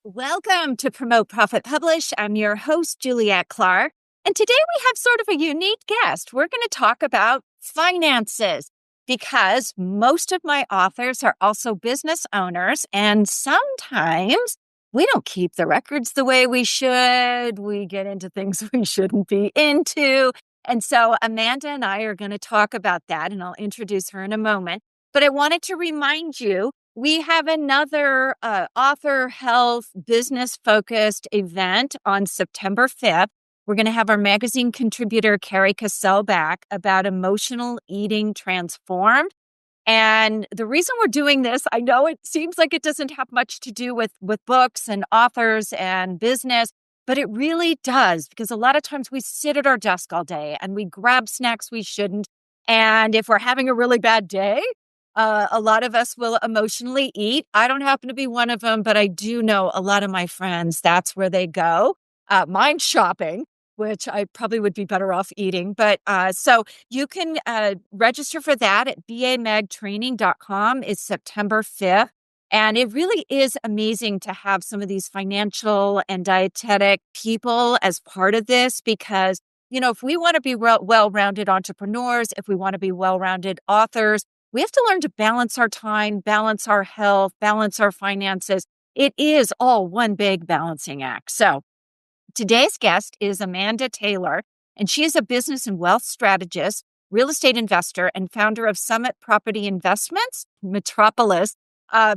Welcome to Promote, Profit, Publish. I'm your host, Juliette Clark. And today we have sort of a unique guest. We're going to talk about finances because most of my authors are also business owners. And sometimes we don't keep the records the way we should. We get into things we shouldn't be into. And so Amanda and I are going to talk about that, and I'll introduce her in a moment. But I wanted to remind you, we have another author health business focused event on September 5th. We're going to have our magazine contributor, Carrie Cassell, back about emotional eating transformed. And the reason we're doing this, I know it seems like it doesn't have much to do with books and authors and business, but it really does, because a lot of times we sit at our desk all day and we grab snacks we shouldn't. And if we're having a really bad day, a lot of us will emotionally eat. I don't happen to be one of them, but I do know a lot of my friends, that's where they go. Mine's shopping, which I probably would be better off eating. But so you can register for that at bamagtraining.com. It's September 5th. And it really is amazing to have some of these financial and dietetic people as part of this, because, if we want to be well-rounded entrepreneurs, if we want to be well-rounded authors, we have to learn to balance our time, balance our health, balance our finances. It is all one big balancing act. So today's guest is Amanda Taylor, and she is a business and wealth strategist, real estate investor, and founder of Summit Property Investments, Metropolis,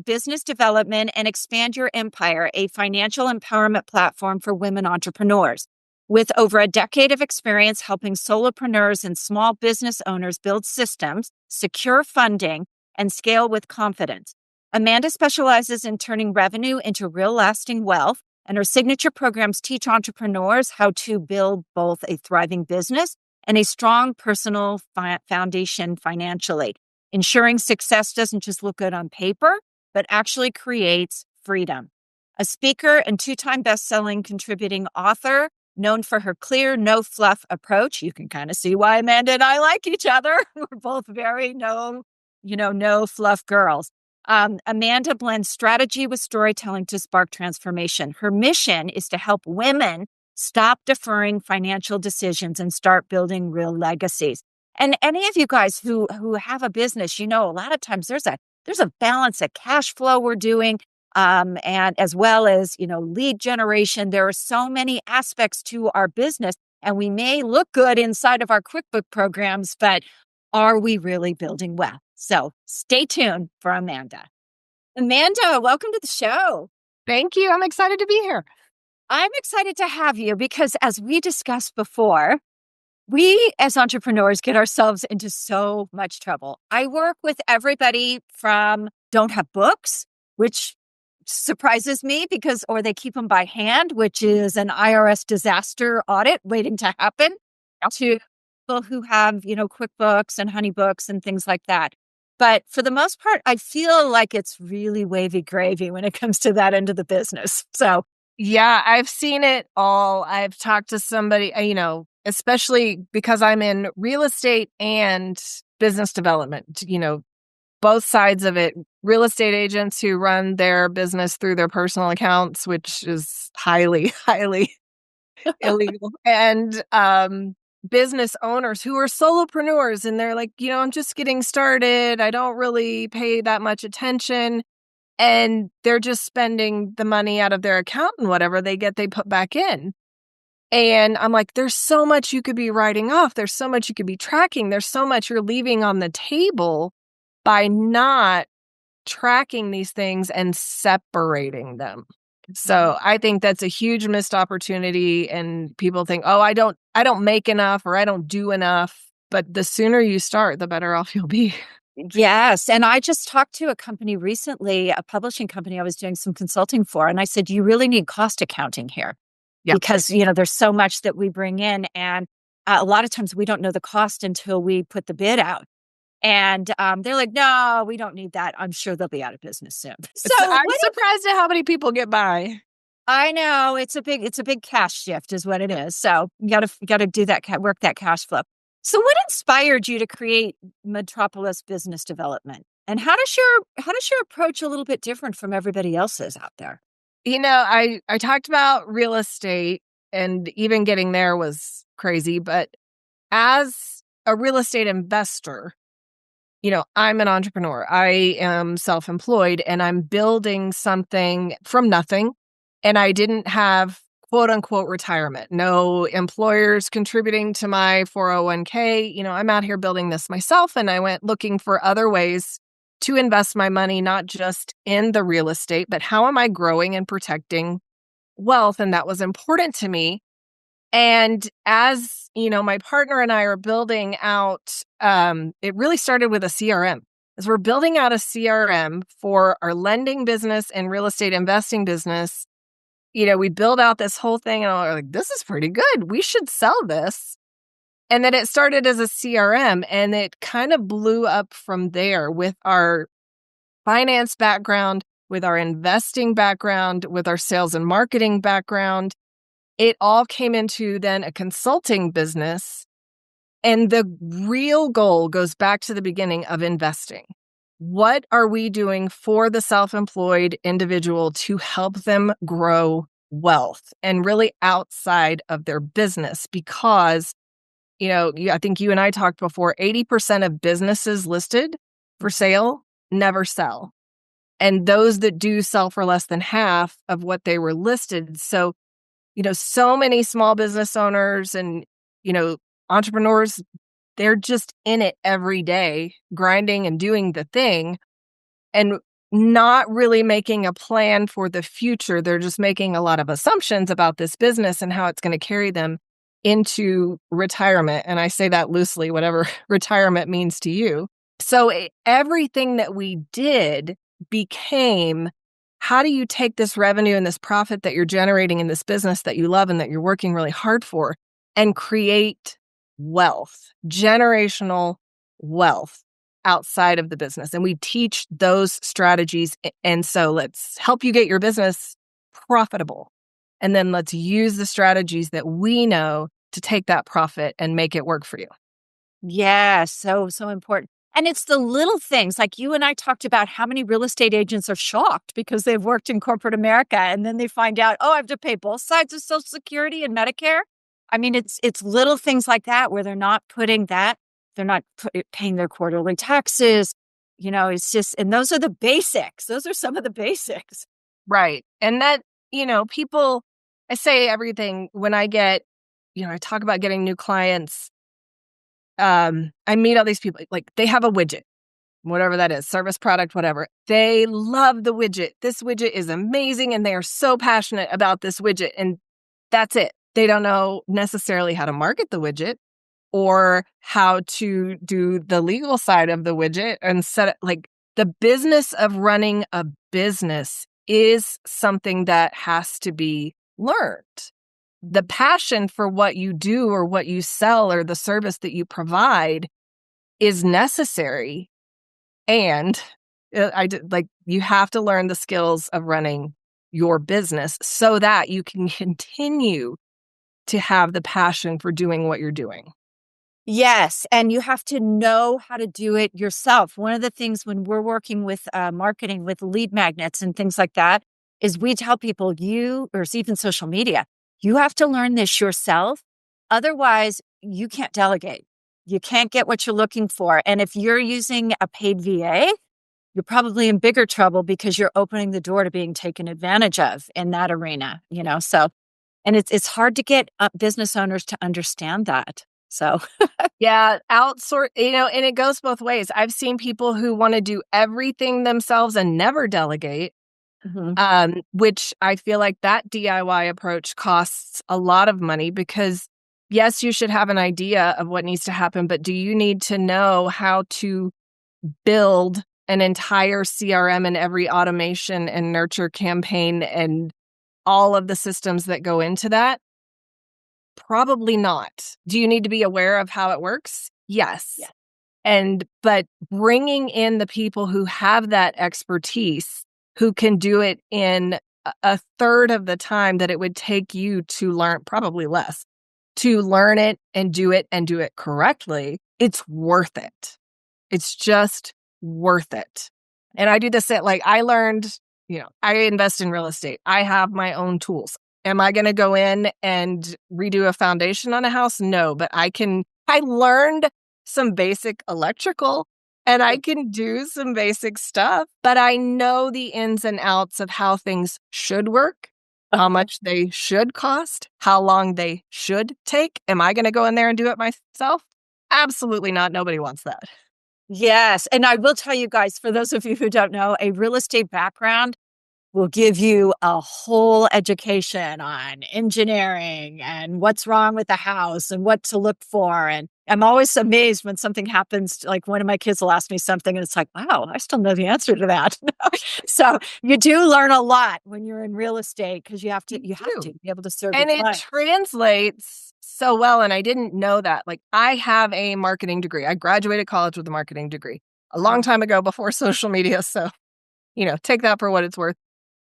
Business Development, and Expand Your Empire, a financial empowerment platform for women entrepreneurs. With over a decade of experience helping solopreneurs and small business owners build systems, secure funding, and scale with confidence, Amanda specializes in turning revenue into real lasting wealth, and her signature programs teach entrepreneurs how to build both a thriving business and a strong personal foundation financially, ensuring success doesn't just look good on paper, but actually creates freedom. A speaker and two-time best-selling contributing author, known for her clear, no-fluff approach. You can kind of see why Amanda and I like each other. We're both very no-fluff girls. Amanda blends strategy with storytelling to spark transformation. Her mission is to help women stop deferring financial decisions and start building real legacies. And any of you guys who have a business, a lot of times there's a balance of cash flow we're doing. And as well as, lead generation. There are so many aspects to our business, and we may look good inside of our QuickBook programs, but are we really building wealth? So stay tuned for Amanda. Amanda, welcome to the show. Thank you. I'm excited to be here. I'm excited to have you because, as we discussed before, we as entrepreneurs get ourselves into so much trouble. I work with everybody from don't have books, which surprises me or they keep them by hand, which is an IRS disaster audit waiting to happen, to people who have, QuickBooks and HoneyBooks and things like that. But for the most part, I feel like it's really wavy gravy when it comes to that end of the business. So, yeah, I've seen it all. I've talked to somebody, especially because I'm in real estate and business development, both sides of it. Real estate agents who run their business through their personal accounts, which is highly, highly illegal. And business owners who are solopreneurs, and they're like, I'm just getting started. I don't really pay that much attention. And they're just spending the money out of their account, and whatever they get, they put back in. And I'm like, there's so much you could be writing off. There's so much you could be tracking. There's so much you're leaving on the table by not tracking these things and separating them. So I think that's a huge missed opportunity. And people think, oh, I don't make enough, or I don't do enough. But the sooner you start, the better off you'll be. Yes. And I just talked to a company recently, a publishing company I was doing some consulting for. And I said, you really need cost accounting here. Yep. Because, there's so much that we bring in. And a lot of times we don't know the cost until we put the bid out. And they're like, no, we don't need that. I'm sure they'll be out of business soon. So I'm surprised at how many people get by. I know it's a big cash shift is what it is. So you got to do that, work that cash flow. So what inspired you to create Metropolis Business Development? And how does your approach a little bit different from everybody else's out there? I talked about real estate, and even getting there was crazy. But as a real estate investor, I'm an entrepreneur. I am self-employed, and I'm building something from nothing. And I didn't have quote unquote retirement, no employers contributing to my 401k. I'm out here building this myself. And I went looking for other ways to invest my money, not just in the real estate, but how am I growing and protecting wealth? And that was important to me. And as my partner and I are building out, it really started with a CRM. As we're building out a CRM for our lending business and real estate investing business, we build out this whole thing, and we're like, this is pretty good. We should sell this. And then it started as a CRM, and it kind of blew up from there with our finance background, with our investing background, with our sales and marketing background. It all came into then a consulting business. And the real goal goes back to the beginning of investing. What are we doing for the self-employed individual to help them grow wealth and really outside of their business? Because, I think you and I talked before, 80% of businesses listed for sale never sell. And those that do sell for less than half of what they were listed. So, so many small business owners and, entrepreneurs, they're just in it every day, grinding and doing the thing and not really making a plan for the future. They're just making a lot of assumptions about this business and how it's going to carry them into retirement. And I say that loosely, whatever retirement means to you. So everything that we did became, how do you take this revenue and this profit that you're generating in this business that you love and that you're working really hard for and create wealth, generational wealth outside of the business? And we teach those strategies. And so let's help you get your business profitable. And then let's use the strategies that we know to take that profit and make it work for you. Yeah, so important. And it's the little things, like you and I talked about how many real estate agents are shocked because they've worked in corporate America and then they find out, oh, I have to pay both sides of Social Security and Medicare. I mean, it's little things like that where they're not paying their quarterly taxes. It's just, and those are the basics. Those are some of the basics. Right. And that, people, I say everything when I get, I talk about getting new clients. I meet all these people, like they have a widget, whatever that is, service, product, whatever. They love the widget. This widget is amazing. And they are so passionate about this widget. And that's it. They don't know necessarily how to market the widget or how to do the legal side of the widget and set it. Like, the business of running a business is something that has to be learned. The passion for what you do or what you sell or the service that you provide is necessary. And you have to learn the skills of running your business so that you can continue to have the passion for doing what you're doing. Yes. And you have to know how to do it yourself. One of the things when we're working with marketing with lead magnets and things like that is we tell people or even social media, you have to learn this yourself. Otherwise, you can't delegate. You can't get what you're looking for. And if you're using a paid VA, you're probably in bigger trouble because you're opening the door to being taken advantage of in that arena, so, and it's hard to get business owners to understand that. So, yeah, outsource, and it goes both ways. I've seen people who want to do everything themselves and never delegate. Mm-hmm. Which I feel like that DIY approach costs a lot of money because, yes, you should have an idea of what needs to happen, but do you need to know how to build an entire CRM and every automation and nurture campaign and all of the systems that go into that? Probably not. Do you need to be aware of how it works? Yes. Yeah. But bringing in the people who have that expertise, who can do it in a third of the time that it would take you to learn, probably less, to learn it and do it correctly, it's worth it. It's just worth it. And I do this I learned I invest in real estate. I have my own tools. Am I going to go in and redo a foundation on a house? No, but I learned some basic electrical and I can do some basic stuff, but I know the ins and outs of how things should work, how much they should cost, how long they should take. Am I going to go in there and do it myself? Absolutely not. Nobody wants that. Yes. And I will tell you guys, for those of you who don't know, a real estate background will give you a whole education on engineering and what's wrong with the house and what to look for. And I'm always amazed when something happens, like one of my kids will ask me something and it's like, wow, I still know the answer to that. So you do learn a lot when you're in real estate because you have to be able to serve and your it clients. Translates so well. And I didn't know that. Like, I have a marketing degree. I graduated college with a marketing degree a long time ago before social media. So, take that for what it's worth.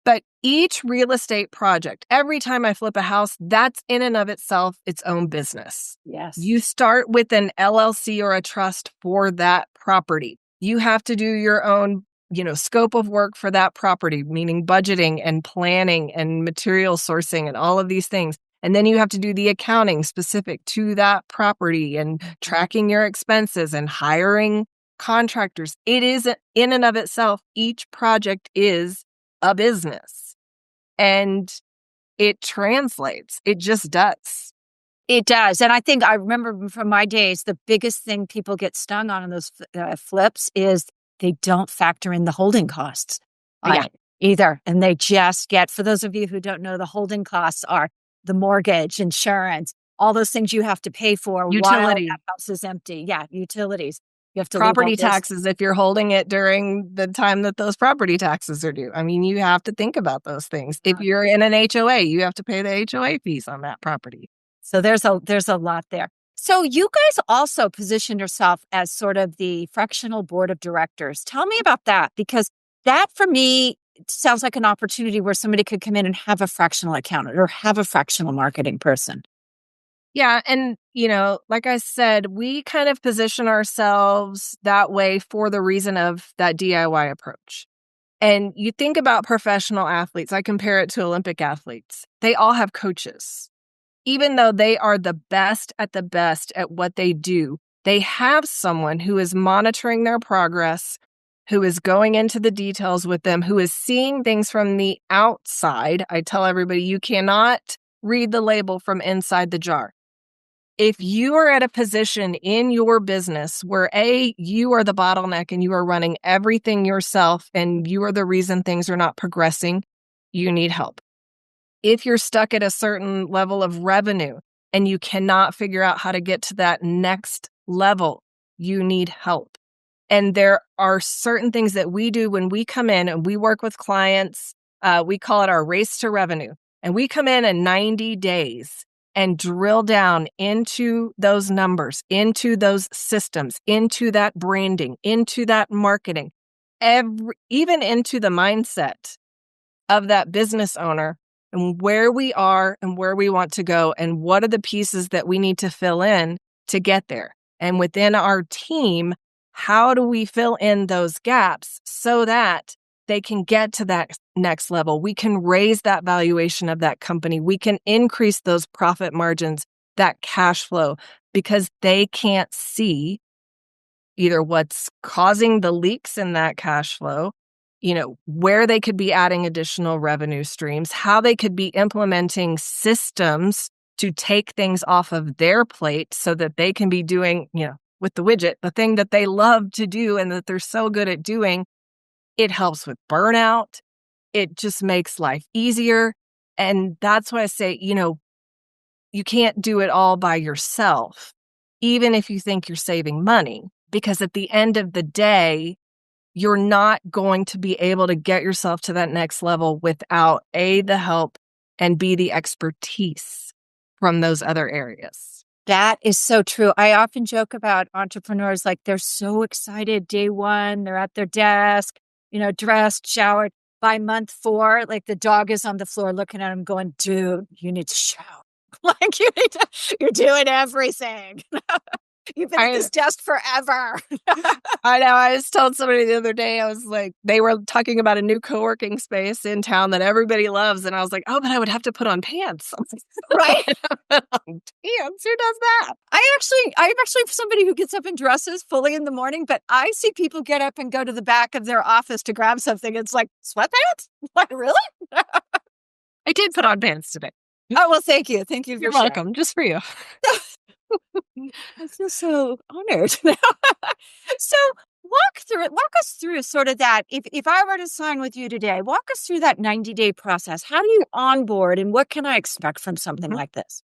But each real estate project, every time I flip a house, that's in and of itself its own business. Yes. You start with an LLC or a trust for that property. You have to do your own, scope of work for that property, meaning budgeting and planning and material sourcing and all of these things. And then you have to do the accounting specific to that property and tracking your expenses and hiring contractors. It is in and of itself, each project is a business, and it translates. It just does. It does. And I think I remember from my days, the biggest thing people get stung on in those flips is they don't factor in the holding costs either. And they just get, for those of you who don't know, the holding costs are the mortgage, insurance, all those things you have to pay for while that house is empty. Yeah, utilities. You have to property taxes if you're holding it during the time that those property taxes are due. I mean, you have to think about those things. If you're in an HOA, you have to pay the HOA fees on that property. So there's a lot there. So you guys also positioned yourself as sort of the fractional board of directors. Tell me about that, because that for me sounds like an opportunity where somebody could come in and have a fractional accountant or have a fractional marketing person. Yeah. And, like I said, we kind of position ourselves that way for the reason of that DIY approach. And you think about professional athletes, I compare it to Olympic athletes. They all have coaches. Even though they are the best at what they do, they have someone who is monitoring their progress, who is going into the details with them, who is seeing things from the outside. I tell everybody, you cannot read the label from inside the jar. If you are at a position in your business where you are the bottleneck and you are running everything yourself and you are the reason things are not progressing, you need help. If you're stuck at a certain level of revenue and you cannot figure out how to get to that next level, you need help. And there are certain things that we do when we come in and we work with clients. We call it our race to revenue. And we come in 90 days and drill down into those numbers, into those systems, into that branding, into that marketing, even into the mindset of that business owner and where we are and where we want to go and what are the pieces that we need to fill in to get there. And within our team, how do we fill in those gaps so that they can get to that next level? We can raise that valuation of that company. We can increase those profit margins, that cash flow, because they can't see either what's causing the leaks in that cash flow, where they could be adding additional revenue streams, how they could be implementing systems to take things off of their plate so that they can be doing, with the widget, the thing that they love to do and that they're so good at doing. It helps with burnout. It just makes life easier. And that's why I say, you can't do it all by yourself, even if you think you're saving money, because at the end of the day, you're not going to be able to get yourself to that next level without A, the help, and B, the expertise from those other areas. That is so true. I often joke about entrepreneurs, like they're so excited day one, they're at their desk, dressed, showered. By month 4, like the dog is on the floor looking at him going, dude, you need to shower. Like you're doing everything. You've been at I this desk forever. I know. I just told somebody the other day, I was like, they were talking about a new co-working space in town that everybody loves. And I was like, oh, but I would have to put on pants. I'm Right. like, put on pants? Who does that? I'm actually somebody who gets up and dresses fully in the morning, but I see people get up and go to the back of their office to grab something. It's like, sweatpants? Like, really? I did put on pants today. Oh, well, thank you. Thank you for You're sharing. welcome. Just for you. I feel so honored. So walk us through sort of that. If I were to sign with you today, walk us through that 90-day process. How do you onboard and what can I expect from something like this?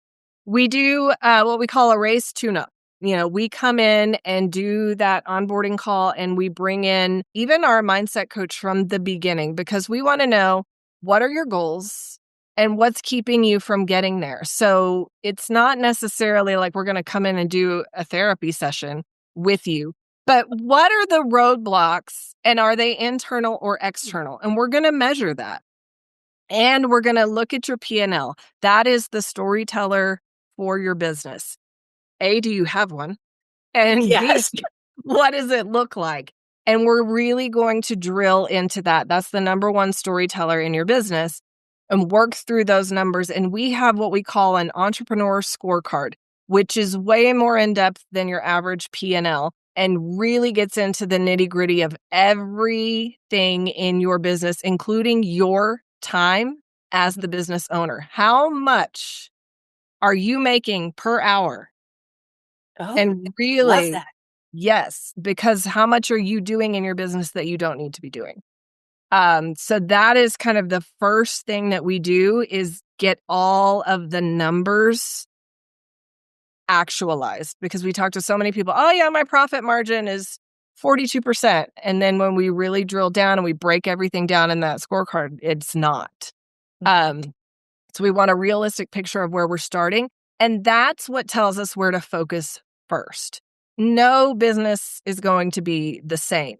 We do what we call a race tune-up. We come in and do that onboarding call, and we bring in even our mindset coach from the beginning, because we want to know, what are your goals and what's keeping you from getting there. So it's not necessarily like we're going to come in and do a therapy session with you, but what are the roadblocks, and are they internal or external? And we're going to measure that. And we're going to look at your P&L. That is the storyteller for your business. A, do you have one? And B, Yes. what does it look like? And we're really going to drill into that. That's the number one storyteller in your business, and work through those numbers. And we have what we call an entrepreneur scorecard, which is way more in depth than your average P&L, and really gets into the nitty gritty of everything in your business, including your time as the business owner. How much are you making per hour? Oh, And love really, that. yes, because how much are you doing in your business that you don't need to be doing? So that is kind of the first thing that we do, is get all of the numbers actualized, because we talk to so many people. Oh yeah, my profit margin is 42%. And then when we really drill down and we break everything down in that scorecard, it's not. So we want a realistic picture of where we're starting. And that's what tells us where to focus first. No business is going to be the same.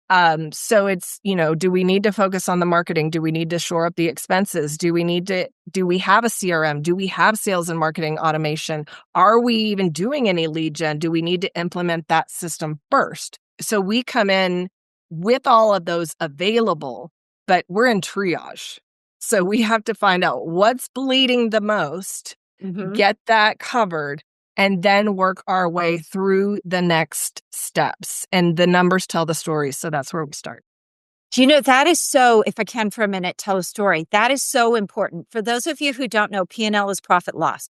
So it's, do we need to focus on the marketing? Do we need to shore up the expenses? Do we have a CRM? Do we have sales and marketing automation? Are we even doing any lead gen? Do we need to implement that system first? So we come in with all of those available, but we're in triage. So we have to find out what's bleeding the most, get that covered, and then work our way through the next steps. And the numbers tell the story. So that's where we start. Do you know, that is so, if I can for a minute, tell a story. That is so important. For those of you who don't know, P&L is profit loss.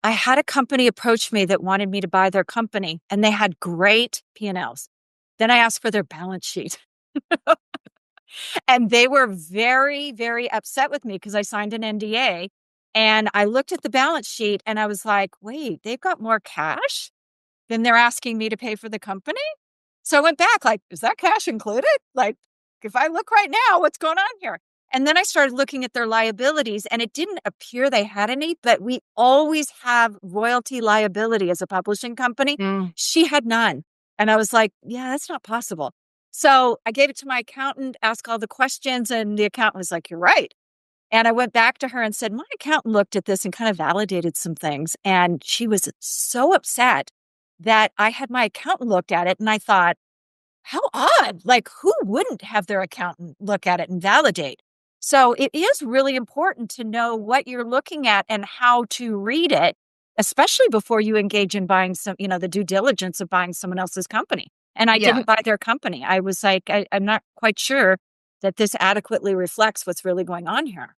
I had a company approach me that wanted me to buy their company, and they had great P&Ls. Then I asked for their balance sheet. And they were very, very upset with me because I signed an NDA. And I looked at the balance sheet and I was like, wait, they've got more cash than they're asking me to pay for the company? So I went back, like, is that cash included? Like, if I look right now, what's going on here? And then I started looking at their liabilities, and it didn't appear they had any, but we always have royalty liability as a publishing company. She had none. And I was like, yeah, that's not possible. So I gave it to my accountant, asked all the questions, and the accountant was like, you're right. And I went back to her and said, my accountant looked at this and kind of validated some things. And she was so upset that I had my accountant looked at it. And I thought, how odd. Like, who wouldn't have their accountant look at it and validate? So it is really important to know what you're looking at and how to read it, especially before you engage in buying the due diligence of buying someone else's company. And I didn't buy their company. I was like, I'm not quite sure that this adequately reflects what's really going on here.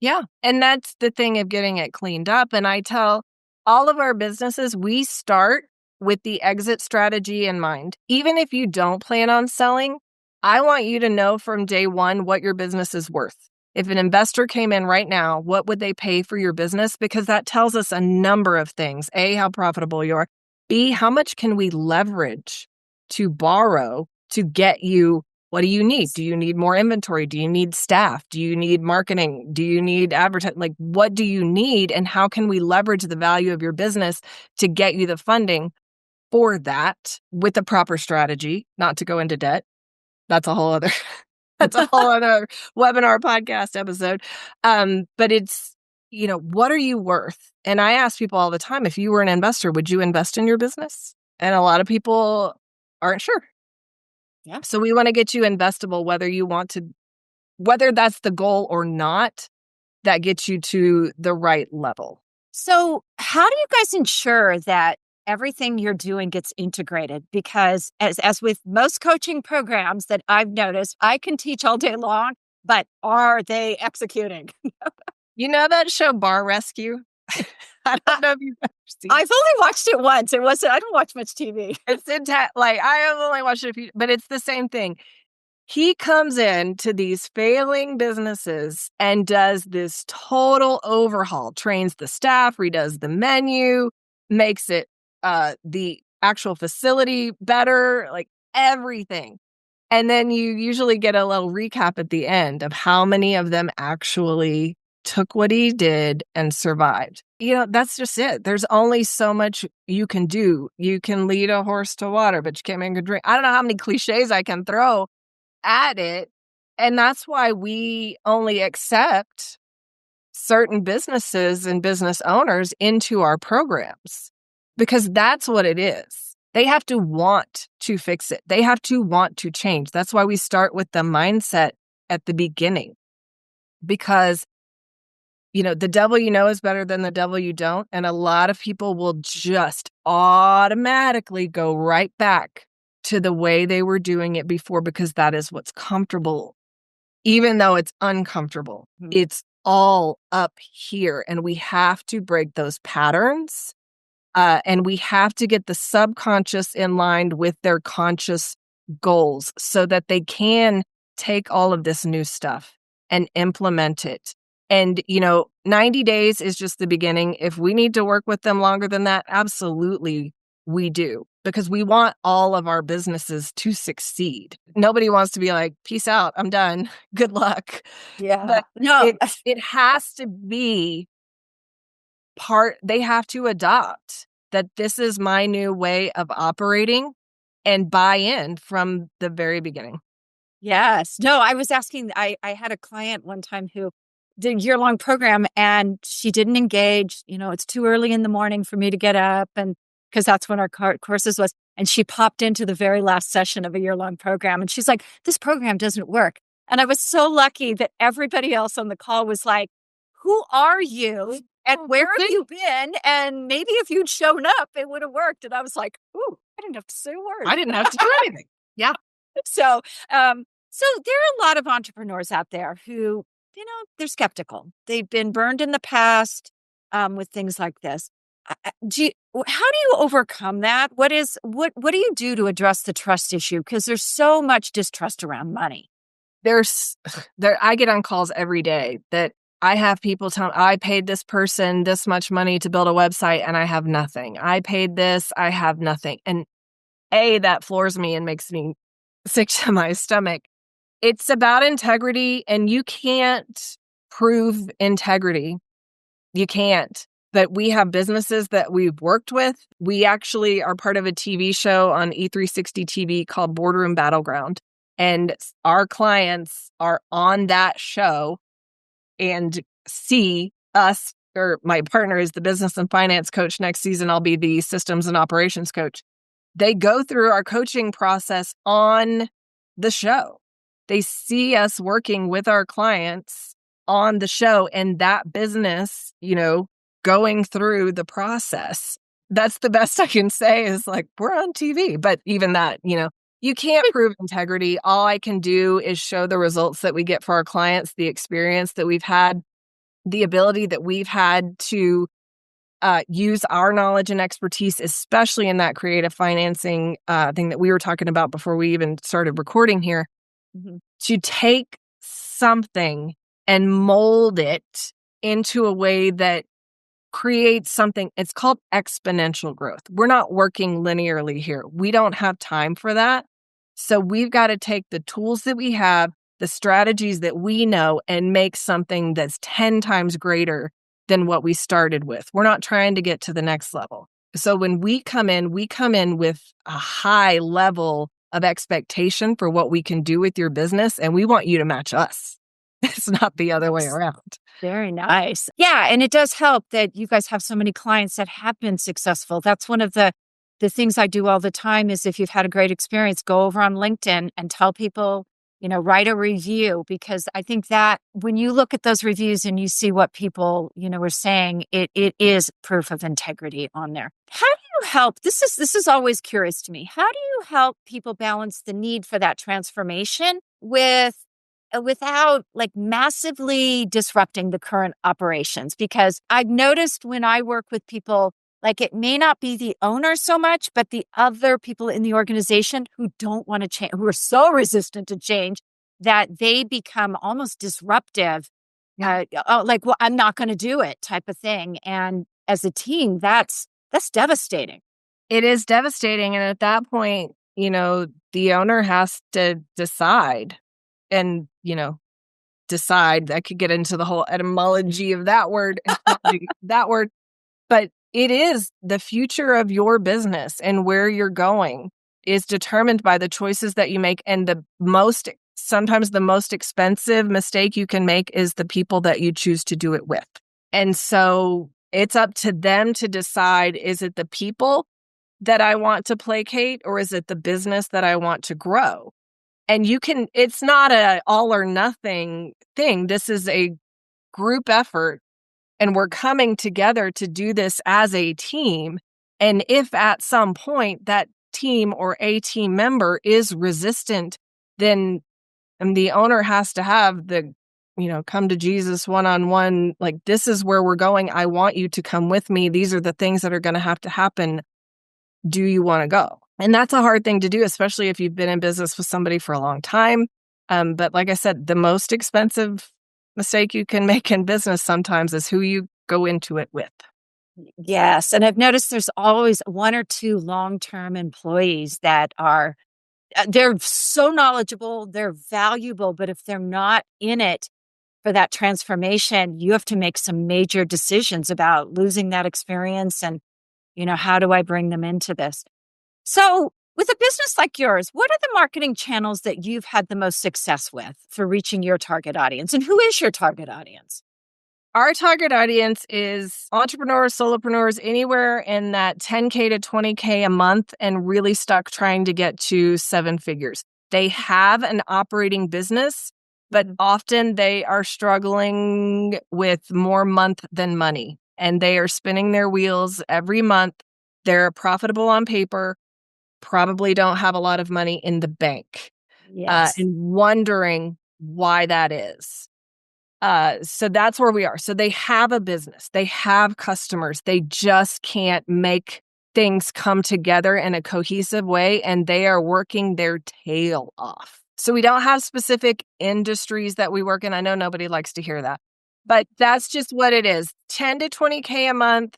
Yeah. And that's the thing of getting it cleaned up. And I tell all of our businesses, we start with the exit strategy in mind. Even if you don't plan on selling, I want you to know from day one what your business is worth. If an investor came in right now, what would they pay for your business? Because that tells us a number of things. A, how profitable you are. B, how much can we leverage to borrow to get you? What do you need? Do you need more inventory? Do you need staff? Do you need marketing? Do you need advertising? Like, what do you need? And how can we leverage the value of your business to get you the funding for that with the proper strategy, not to go into debt? That's a whole other, that's a whole other webinar podcast episode. But it's, what are you worth? And I ask people all the time, if you were an investor, would you invest in your business? And a lot of people aren't sure. Yeah. So we want to get you investable, whether that's the goal or not, that gets you to the right level. So, how do you guys ensure that everything you're doing gets integrated? Because as with most coaching programs that I've noticed, I can teach all day long, but are they executing? You know that show Bar Rescue? I I, don't know if you've ever seen it. I've only watched it once. I don't watch much TV. It's like I have only watched it a few, but it's the same thing. He comes in to these failing businesses and does this total overhaul, trains the staff, redoes the menu, makes it the actual facility better, like everything. And then you usually get a little recap at the end of how many of them actually took what he did and survived. That's just it. There's only so much you can do. You can lead a horse to water, but you can't make a drink. I don't know how many cliches I can throw at it. And that's why we only accept certain businesses and business owners into our programs, because that's what it is. They have to want to fix it. They have to want to change. That's why we start with the mindset at the beginning, because the devil you know is better than the devil you don't. And a lot of people will just automatically go right back to the way they were doing it before, because that is what's comfortable, even though it's uncomfortable. Mhm. It's all up here, and we have to break those patterns. And we have to get the subconscious in line with their conscious goals so that they can take all of this new stuff and implement it. And, 90 days is just the beginning. If we need to work with them longer than that, absolutely we do, because we want all of our businesses to succeed. Nobody wants to be like, peace out, I'm done. Good luck. Yeah. But No. it has to be they have to adopt that this is my new way of operating and buy in from the very beginning. Yes. No, I was asking, I had a client one time who did a year-long program and she didn't engage. It's too early in the morning for me to get up, and because that's when our courses was. And she popped into the very last session of a year-long program and she's like, this program doesn't work. And I was so lucky that everybody else on the call was like, who are you? And where have you been? And maybe if you'd shown up, it would have worked. And I was like, ooh, I didn't have to say a word. I didn't have to do anything. Yeah. So, so there are a lot of entrepreneurs out there who, they're skeptical. They've been burned in the past with things like this. How do you overcome that? What do you do to address the trust issue? Because there's so much distrust around money. I get on calls every day that I have people tell me, I paid this person this much money to build a website and I have nothing. I paid this, I have nothing. And that floors me and makes me sick to my stomach. It's about integrity, and you can't prove integrity. You can't. But we have businesses that we've worked with. We actually are part of a TV show on E360 TV called Boardroom Battleground. And our clients are on that show and see us, or my partner is the business and finance coach. Next season, I'll be the systems and operations coach. They go through our coaching process on the show. They see us working with our clients on the show, and that business, going through the process. That's the best I can say, is like, we're on TV. But even that, you can't prove integrity. All I can do is show the results that we get for our clients, the experience that we've had, the ability that we've had to use our knowledge and expertise, especially in that creative financing thing that we were talking about before we even started recording here, to take something and mold it into a way that creates something. It's called exponential growth. We're not working linearly here. We don't have time for that. So we've got to take the tools that we have, the strategies that we know, and make something that's 10 times greater than what we started with. We're not trying to get to the next level. So when we come in with a high level of expectation for what we can do with your business, and we want you to match us. It's not the other way around. Very nice. Yeah. And it does help that you guys have so many clients that have been successful. That's one of the the things I do all the time is if you've had a great experience, go over on LinkedIn and tell people, write a review, because I think that when you look at those reviews and you see what people, are saying, it is proof of integrity on there. How do you help? This is always curious to me. How do you help people balance the need for that transformation without like massively disrupting the current operations? Because I've noticed when I work with people, like it may not be the owner so much, but the other people in the organization who don't want to change, who are so resistant to change that they become almost disruptive. Yeah. Like, well, I'm not going to do it type of thing. And as a team, that's devastating. It is devastating. And at that point, the owner has to decide and, decide. I could get into the whole etymology of that word, but it is the future of your business, and where you're going is determined by the choices that you make. And sometimes the most expensive mistake you can make is the people that you choose to do it with. And so it's up to them to decide, is it the people that I want to placate, or is it the business that I want to grow? And it's not a all or nothing thing. This is a group effort, and we're coming together to do this as a team. And if at some point that team or a team member is resistant, then the owner has to have the, come to Jesus one-on-one, like, this is where we're going. I want you to come with me. These are the things that are going to have to happen. Do you want to go? And that's a hard thing to do, especially if you've been in business with somebody for a long time. But like I said, the most expensive mistake you can make in business sometimes is who you go into it with. Yes. And I've noticed there's always one or two long-term employees that are, they're so knowledgeable, they're valuable, but if they're not in it for that transformation, you have to make some major decisions about losing that experience and, how do I bring them into this? So with a business like yours, what are the marketing channels that you've had the most success with for reaching your target audience? And who is your target audience? Our target audience is entrepreneurs, solopreneurs, anywhere in that 10K to 20K a month and really stuck trying to get to 7 figures. They have an operating business, but often they are struggling with more month than money, and they are spinning their wheels every month. They're profitable on paper, probably don't have a lot of money in the bank, Yes. and wondering why that is. So that's where we are. So they have a business, they have customers, they just can't make things come together in a cohesive way, and they are working their tail off. So we don't have specific industries that we work in. I know nobody likes to hear that, but that's just what it is. 10 to 20K a month.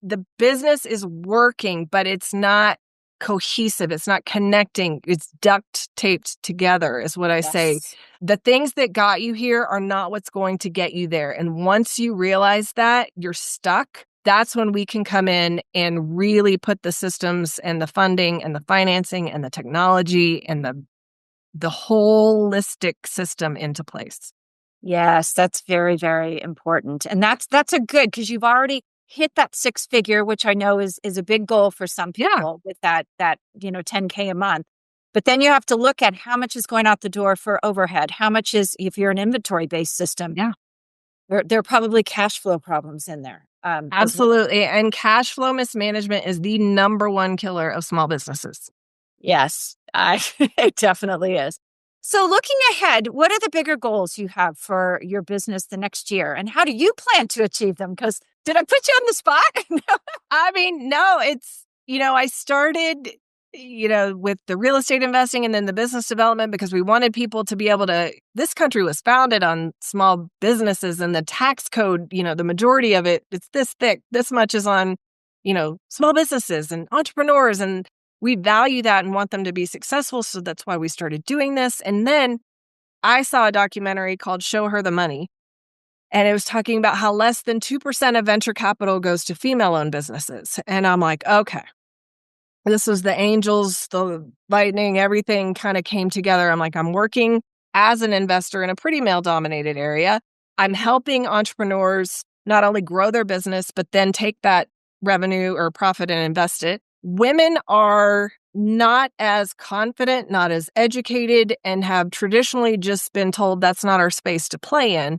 The business is working, but it's not cohesive. It's not connecting. It's duct taped together is what I say. Yes. The things that got you here are not what's going to get you there. And once you realize that you're stuck, that's when we can come in and really put the systems and the funding and the financing and the technology and the holistic system into place. Yes, that's very, very important. And that's a good, because you've already hit that 6-figure, which I know is a big goal for some people with that 10K a month. But then you have to look at how much is going out the door for overhead. How much is, if you're an inventory-based system, there are probably cash flow problems in there. Absolutely. And cash flow mismanagement is the number one killer of small businesses. Yes, it definitely is. So looking ahead, what are the bigger goals you have for your business the next year? And how do you plan to achieve them? Because did I put you on the spot? I mean, no, it's, I started, with the real estate investing and then the business development because we wanted people to be able to, this country was founded on small businesses, and the tax code, the majority of it, it's this thick, this much is on, small businesses and entrepreneurs, and we value that and want them to be successful. So that's why we started doing this. And then I saw a documentary called Show Her the Money. And it was talking about how less than 2% of venture capital goes to female-owned businesses. And I'm like, okay. This was the angels, the lightning, everything kind of came together. I'm like, I'm working as an investor in a pretty male-dominated area. I'm helping entrepreneurs not only grow their business, but then take that revenue or profit and invest it. women are not as confident, not as educated, and have traditionally just been told that's not our space to play in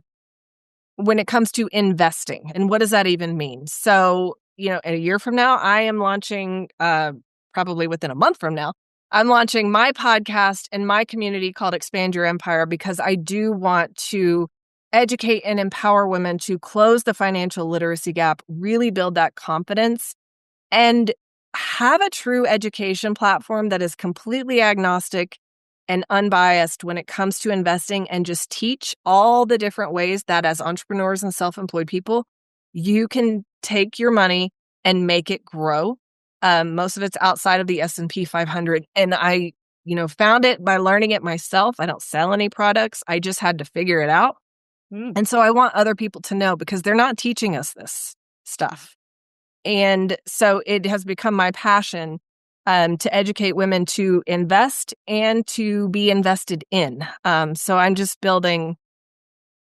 when it comes to investing. And what does that even mean? So, a year from now, I am launching, probably within a month from now, I'm launching my podcast and my community called Expand Your Empire, because I do want to educate and empower women to close the financial literacy gap, really build that confidence, and have a true education platform that is completely agnostic and unbiased when it comes to investing, and just teach all the different ways that as entrepreneurs and self-employed people, you can take your money and make it grow. Most of it's outside of the S&P 500. And I, found it by learning it myself. I don't sell any products. I just had to figure it out. And so I want other people to know, because they're not teaching us this stuff. And so it has become my passion to educate women to invest and to be invested in. So I'm just building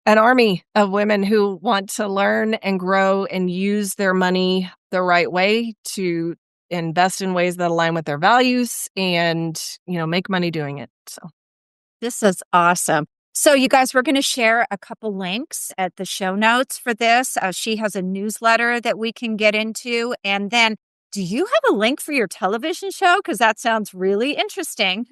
an army of women who want to learn and grow and use their money the right way, to invest in ways that align with their values and, make money doing it. So This is awesome. So, you guys, we're going to share a couple links at the show notes for this. She has a newsletter that we can get into. And then, do you have a link for your television show? Because that sounds really interesting.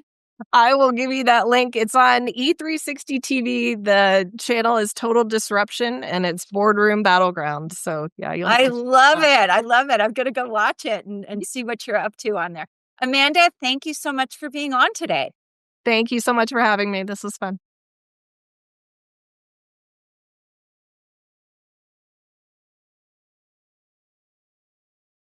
I will give you that link. It's on E360 TV. The channel is Total Disruption, and it's Boardroom Battleground. So, yeah, you'll have I to love it. I love it. I'm going to go watch it and see what you're up to on there. Amanda, thank you so much for being on today. Thank you so much for having me. This was fun.